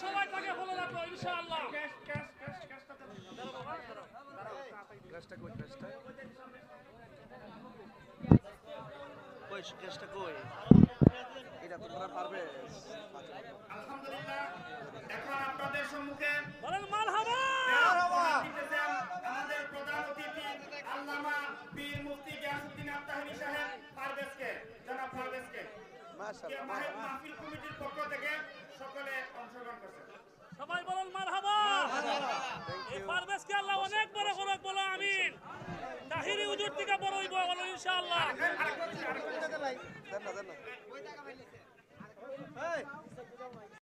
সবাই তাকে ফলো রাখবো ইনশাআল্লাহ। আলহামদুলিল্লাহ, এখন আপনাদের সম্মুখে বলেন মারহাবা। আমাদের প্রধান অতিথি আল্লামা পীর মুফতি গিয়াসউদ্দিন আত্তাহিরি সাহেব পারভেজকে, জনাব পারভেজকে মাহফিল কমিটির পক্ষ থেকে সকলে অংশগ্রহণ করছেন। সবাই বলেন মারহাবা। এই পারভেজকে আল্লাহ অনেক বড় করুক, বলো আমিন। তাহিরি হুজুর থেকে বড় হইব বলো ইনশাআল্লাহ।